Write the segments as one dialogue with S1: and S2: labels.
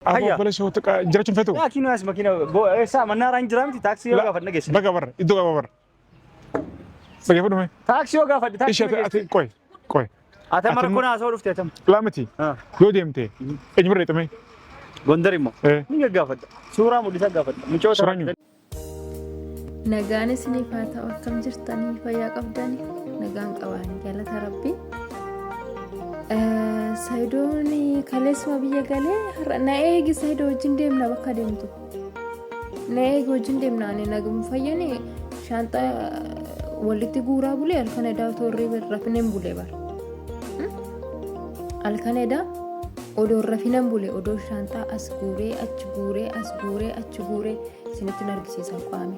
S1: أبو بلاش هو جرتهم فتو
S2: يا كينو اسمه كينو سا منار عن جرامتي تاكسي يوقف النجس
S1: بقى برا يدوق برا بقى فدو مين
S2: تاكسي يوقف
S1: إيش
S2: تاكسي
S1: كوي
S2: أتمر كنا أسولف تيتم
S1: لا متي لو ديمتي إيش مرة تمي
S2: غندري مو مين قافد سورة مودي قافد مشوا
S1: سورانيو
S3: نجاني سنيفاتا وكم جرتني فيا قبضاني نجان قواني جالت ربي سايدوني كاليس ما بيجي قالي نايجي سايدو جندم نبكا ديمتو نايجي جندم ناني نجم فياني شانتا ولتي غورا بولي الكندا توري برفنم بولي بار الكندا odoo rafinan bule odoo shaantaa as guuree sinitti argisiisan qaame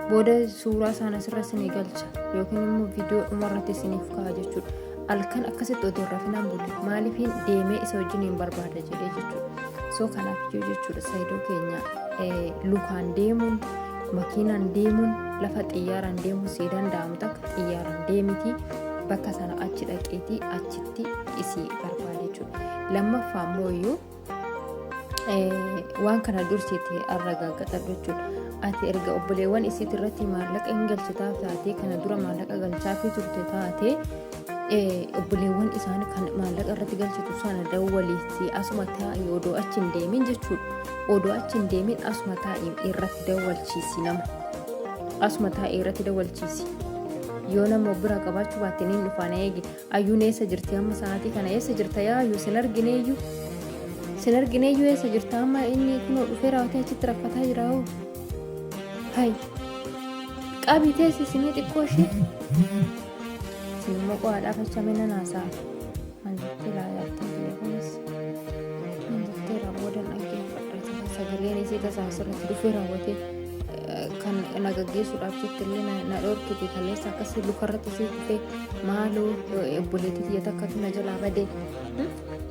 S3: booda suuraa sana sirra sinii galcha yookiin immoo viidiyoo dhumarratti siniif ka'a jechuudha alkan akkasitti odoo rafinan bule maaliifin deemee isa wajjiniin barbaada jedhee jechuudha soo kanaaf iyyuu jechuudha saayidoo keenya lukaan deemuun makiinaan deemuun lafa xiyyaaraan deemuun sii danda'amu takka xiyyaaraan deemiti bakka sana achi dhaqeetii achitti isii barbaade jechuudha lammaffaa immoo iyyuu waan kana dursiitti arragaaggadhu jechuudha ati erga obboleewwan isiitti irratti maallaqa hin galchitaaf taatee kana dura maallaqa galchaafii turte taatee obboleewwan isaanii kan maallaqa irratti galchitu sana dawwaliitti asuma taa'ii odoo achi hin deemin jechuudha odoo achi hin deemin asuma taa'ii irratti dawwalchiisi nama asuma taa'ii irratti dawwalchiisi yoo nama bira qabaachuu baatte niin dhufaan eegi ayyuun eessa jirti amma sa'aatii kana eessa jirta yaayyuu sin argineeyyuu eessa jirta amma inni kunoo dhufee raawwatee achitti rakkataa jira hoo hay qabii teessi sinii xiqqoo ishee sinimmoo qo'aadhaaf achamina naasaa manjitti laayaatti kunis manjitti raawwadan dhaggeeffadha sagaleen isii tasaasirratti dhufee raawwatee kan nagaggeessuudhaaf jettillee na dhorkite kaleessa akkasii lukarratti isii dhufee maaloo obboleettii xiyya takkatu na jalaa badee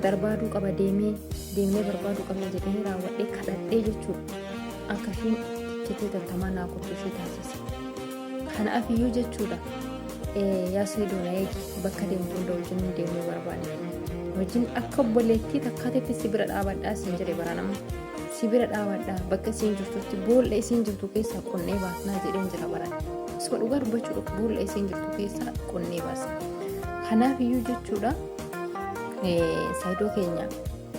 S3: barbaaduu qaba deemnee barbaaduu qabna jedhanii raawwadhee kadhadhee jechuudha akka ishiin jettee tantamaa naa kottu ishee taasise kanaaf iyyuu jechuudha yaa seedoona eegi bakka deemtu hunda wajjin deemuu barbaade wajjin akka obboleettii takkaatitti si bira dhaabadhaa siin jedhe baranama si bira dhaabadhaa bakka isiin jirtutti boolla isiin jirtu keessaa qonnee baasnaa jedheen jira baran isuma dhugaa dubbachuudha boolla isiin jirtu keessaa qonnee baasa kanaaf iyyuu jechuudha saayidoo keenya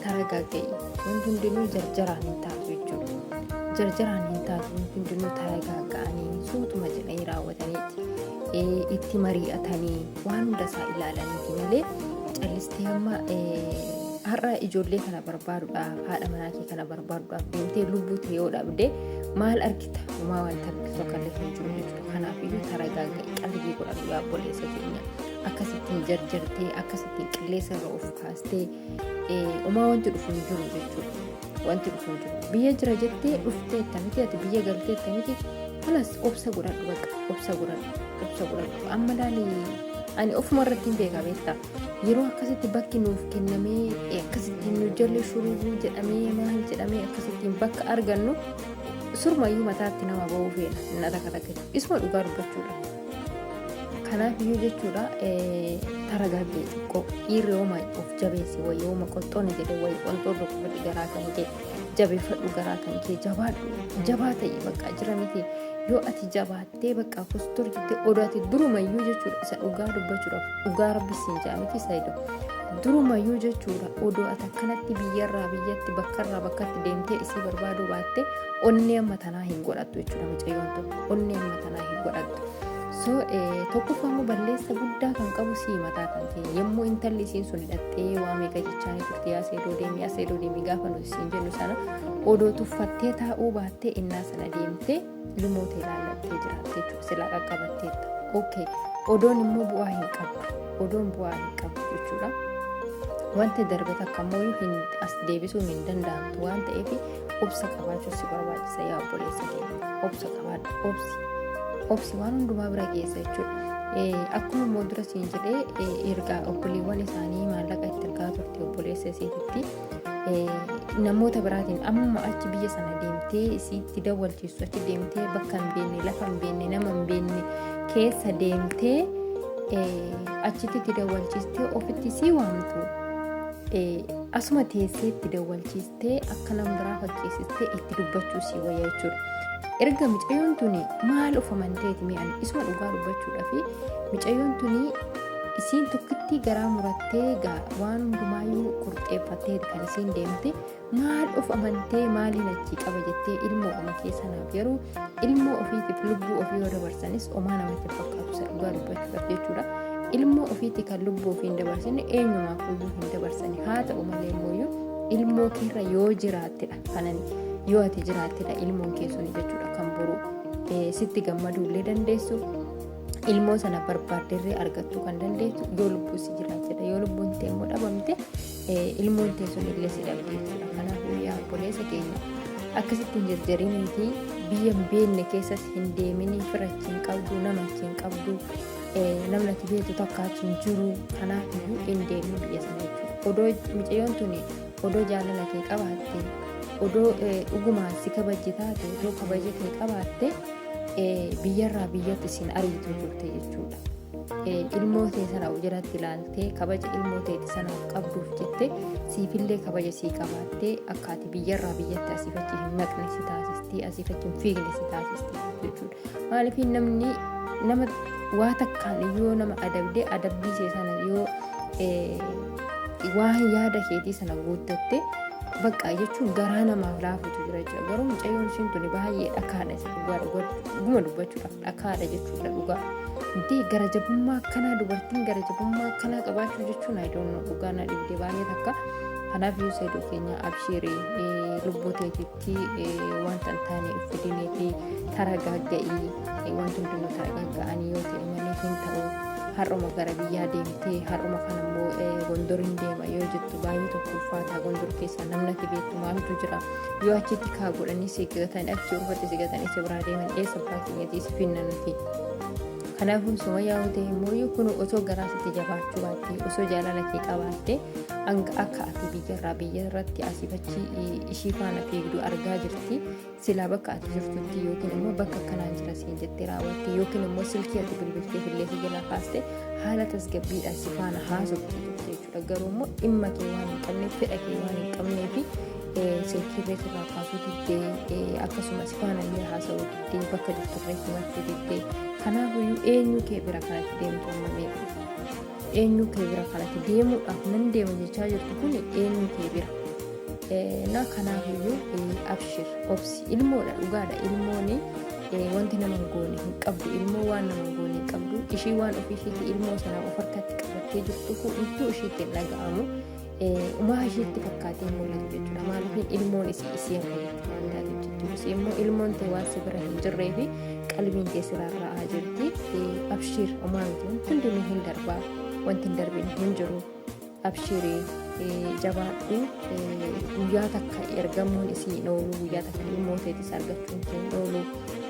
S3: taragaaga'e wanti hundinuu jarjaraan hin taatu jechuudha jarjaraan hin taatu wanti hundinuu taragaaga'anii suutuma jedhanii raawwataniiti itti mari'atanii waan hunda isaa ilaalaniiti malee callistee amma har'a ijoollee kana barbaaduudhaaf haadha manaa kee kana barbaaduudhaaf deemtee lubbuu ta'e yoo dhabde maal argita homaa wanta argitu akka illee hin jiru jechuudha kanaaf iyyuu taragaaga'e qalbii godhadhu yaa obboleessa keenya akkasittiin jarjartee akkasittiin qilleessa irra of kaastee homaa wanti dhufu hin jiru jechuudha wanti dhufu hin jiru biyya jira jettee dhuftee ittamiti ati biyya galtee ittamiti kanas obsa godhadhu bakka obsa godhadhu amma laalii ani ofuma irratti hin beeka beektaa yeroo akkasitti bakki nuuf kennamee akkasittiin nu jalli shurubuu jedhamee maal jedhamee akkasittiin bakka argannu surmayyuu mataatti nama ba'uu feena inni takka isuma dhugaa dubbachuudha kanaaf iyyuu jechuudha taragaagee xiqqoo dhiirri yooma of jabeessi wayii yooma qonxoonni jedhe wayii qonxoon dhukkubadhi garaa kan kee jabeeffadhu garaa kan kee jabaa ta'e bakka jira miti yoo ati jabaattee bakka kustur jettee odaati durumayyuu jechuudha isa dhugaa dubbachuudhaaf dhugaa rabbisiin jaamiti saayidoo durumayyuu jechuudha odoo ati akkanatti biyyarraa biyyatti bakkarraa bakkatti deemtee isii barbaaduu baatte onnee amma tanaa hin godhattu jechuudha mucayyoon tokko onnee amma tanaa hin godhattu so tokkoffammoo balleessa guddaa kan qabu sii mataa kan ta'e yommuu intalli isiin sun hidhattee waa meeqa jechaanii turte yaa seedoo deemii gaafa nuti isiin jennu sana odoo tuffattee taa'uu baattee innaa sana deemtee lumoota ilaallattee jiraatte jechuudha silaa qaqqabatteetta okay odoon immoo bu'aa hin qabdu jechuudha wanti darbe takka immoo hin as deebisuun hin danda'amtu waan ta'eef obsa qabaachuun si barbaachisa yaa obboleessa keenya obsa qabaadhu obsi waan hundumaa bira geessa jechuudha akkuma immoo dura siin jedhee ergaa obboleewwan isaanii maallaqa itti ergaa turte obboleessa isiititti namoota biraatiin amma achi biyya sana deemtee isiitti dawwalchiisu achi deemtee bakka hin beekne lafa hin beekne nama hin beekne keessa deemtee achitti dawwalchiistee ofitti sii waamtu asuma teessee itti dawwalchiistee akka nama biraa fakkeessistee itti dubbachuu si wayya jechuudha. Erga mucayyoon tuni maal of amanteeti mi'an isuma dhugaa dubbachuudha fi mucayyoon tuni isiin tokkitti garaa murattee waan hundumaayyuu qurxeeffattee kan isiin deemte maal of amantee maaliin achii qaba jettee ilmoo oma keessanaaf yeroo ilmoo ofiitiif lubbuu ofii yoo dabarsanis omaa namatti fakkaatu isa dhugaa dubbachuudhaaf jechuudha. Ilmoo ofiitti kan lubbuu ofii hin dabarsine eenyumaaf iyyuu hin dabarsani. Haa ta'u malee immoo ilmoo keerra yoo jiraattedha kanani yoo ati jiraattedha ilmoon keessuni jechuudha kan boru sitti gammaduullee dandeessu. Ilmoo sana barbaadderree argattuu kan dandeessu yoo lubbuu si jiraattedha. Yoo lubbuun tee immoo dhabamte ilmoon tee sun illee si dhabde jechuudha. Kanaafuu yaa obboleessa keenya akkasitti hin jarjariniitii biyya hin beekne keessas hin deeminii fira achiin qabdu nama achiin qabdu namni ati beektu takka achiin jiru kanaafiyyuu hin deemne biyya sana jechuudha. Odoo mucayyoon tuni odoo jaalala kee qabaatte odoo dhugumaan si kabajji taate odoo kabaja kee qabaatte biyyarraa biyyatti sin ariitu turte jechuudha. Ilmoo tee sana jalatti ilaaltee kabaja ilmoo teeti sanaaf qabduuf jette siifillee kabaja sii qabaattee akka ati biyyarraa biyyatti asiifachi hin naqne si taasisti asiifachi hin fiigne si taasisti jechuudha. Maaliif namni nama waa takkaan yoo nama adabdee adabbiisee sana yoo waan yaada keetii sana guuttatte bakka jechuun garaa namaaf laafutu jira jechuudha. Garuu mucayyoon ishiin tuni baay'ee dhakaadha dhuguma dubbachuudhaaf dhakaadha jechuudha dhugaa. Inti gara jabummaa akkanaa dubartiin gara jabummaa akkanaa qabaachuu jechuun ayidoon dhugaa na dhibdee baay'ee takka. Kanaaf yoo seedoo keenya abshiirii lubbuu teetitti wanta hin taane iffidineetii taragaaga'ii wanti hundinuu taragaaga'anii yoo ta'e malee hin ta'u. Har'uma gara biyyaa deemtee har'uma kan immoo gondoriin deema yoo jettu baay'ee tokko uffata gondor keessaa namni ati beektu maaltu jira yoo achitti kaa godhanii si gatanii achi uffata si gatanii si biraa deeman eessa baakeenyatii si finna nuti. Kanaafuu Sumayyaa yoo ta'e immoo kun osoo garaa sitti jabaachuu baattee osoo jaalala kee qabaattee hanga akka ati biyyarratti asiifachi ishii faana fiigdu argaa jirti. Silaa bakka ati jirtutti yookiin immoo bakka kanaan jira siin jettee raawwatte yookiin immoo silkii ati bilbiltee fillee si jalaa kaaste haala tasgabbiidhaan si faana haasofti jechuudha. Garuu immoo dhimma kee waan hin qabneef fedha kee waan hin qabneef silkiirree sirraa kaasuu diddee akkasumas faana illee haasa'uu diddee bakka jirturree himachuu diddee. Kanaafuu eenyu kee bira kanatti deemtu amma beeku. Eenyu kee bira kanatti deemuudhaaf nan deema jechaa jirtu kun eenyu kee bira. Na kanaafuu abshir obsi ilmoodha dhugaadha ilmooni wanti nama hin goone hin qabdu ilmoo waan nama hin goone hin qabdu ishii waan ofii ishiitti ilmoo sana of harkatti qabattee jirtu kun iddoo ishiitti hin dhaga'amu. Umaa ishiitti fakkaatee mul'atu jechuudha. Maaliif ilmoon isii akka jirtu waan taateef jechuudha. Immoo ilmoon ta'e waan si bira hin jirree fi qalbiin kee sirraa'aa jirti. Abshir umaa miti wanti hundinuu hin darbaa wanti hin darbine hin jiru. Abshirii jabaadhu guyyaa takka ergamuun isii hin oolu guyyaa takka ilmoo teetis argachuun hin oolu.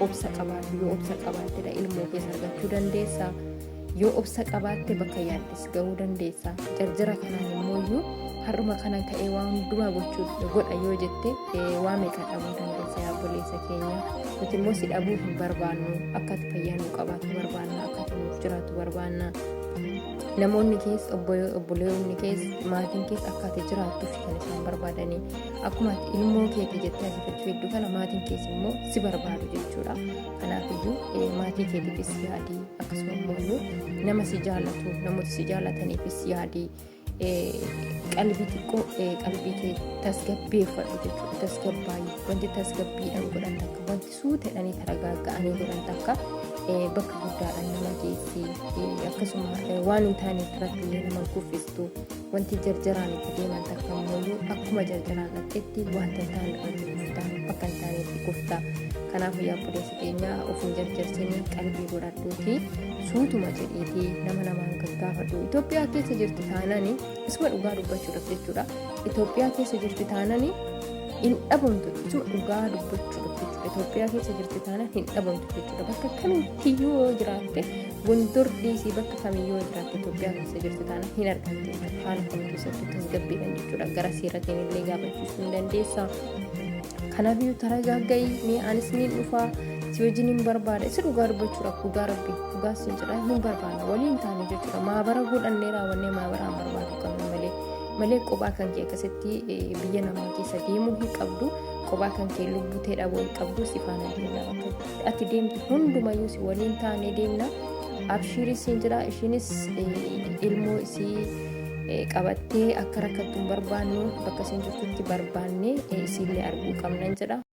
S3: Obsa qabaadhu yoo obsa qabaattedha ilmoo keessa argachuu dandeessa. Yoo obsa qabaatte bakka yaaddes gahuu dandeessa. Jarjara kanaan immoo har'uma kana ta'ee waan hundumaa gochuu godha yoo jette waa meeqa dhabuu dandeessa yaa obboleessa keenya. Nuti immoo si dhabuu hin barbaannu akka ati fayyaa nuu qabaatu barbaanna akka ati nuuf jiraatu barbaanna. Namoonni keessa obboleewwanni keessa maatiin keessa akka ati jiraattuuf kan isaan barbaadanii akkuma ilmoo keetii jettee asifachuu hedduu kana maatiin keessa immoo si barbaadu jechuudha. Kanaafiyyuu maatii keetiifis yaadii akkasuma immoo nama si jaallatu namoota si jaallataniifis yaadii qalbii xiqqoo qalbii kee tasgabbeeffadhu jechuudha. Tasgabbaayii wanti tasgabbiidhaan godhan takka wanti suuteedhanii taragaaga'anii godhan takka bakka guddaadhaan nama geessi akkasuma waan hin taaneef irratti illee nama kuffistu wanti jarjaraan itti deeman takka immoo akkuma jarjaraan dhaqxetti wanta hin taane irratti kuftaa bakka hin taanetti kuftaa. Kanaaf yaa obboleessa keenya of hin jarjarsinii qalbii godhadhuuti suutuma jedhiitii nama namaan gaggaafadhu. Itoophiyaa keessa jirti taanani isuma dhugaa dubbachuudhaaf jechuudha. Itoophiyaa keessa jirti taanani hin dhabamtu isuma dhugaa dubbachuudhaaf jechuudha. Itoophiyaa keessa jirti taanani hin dhabamtu jechuudha. Bakka kamitti yoo jiraatte gondor dhiisii bakka kamiyyuu jiraatte Itoophiyaa keessa jirti taanani hin argamte haala kam keessatti tasgabbiidhaan jechuudha. Gara seeratiin illee gaafachiisuu hin dandeessa. Kanaafuu taragaaga'ii anis ni dhufaa si wajjin hin barbaada isa dhugaa dubbachuudhaaf dhugaa rabbi dhugaa siin jedhaa hin barbaada waliin taane jechuudha. Maabara godhannee raawwannee maabaraan barbaadu qabna malee malee kophaa kan kee akkasitti biyya namaa keessa deemuu hin qabdu. Kophaa kan kee lubbuu ta'e dhabuu hin qabdu. Si faana deemna bakka ati deemtu hundumayyuu si waliin taanee deemna. Abshiirii siin jedha. Ishiinis ilmoo isii qabattee akka rakkattu hin barbaannu bakka isiin jirtutti barbaannee isiillee arguu qabnan jedha.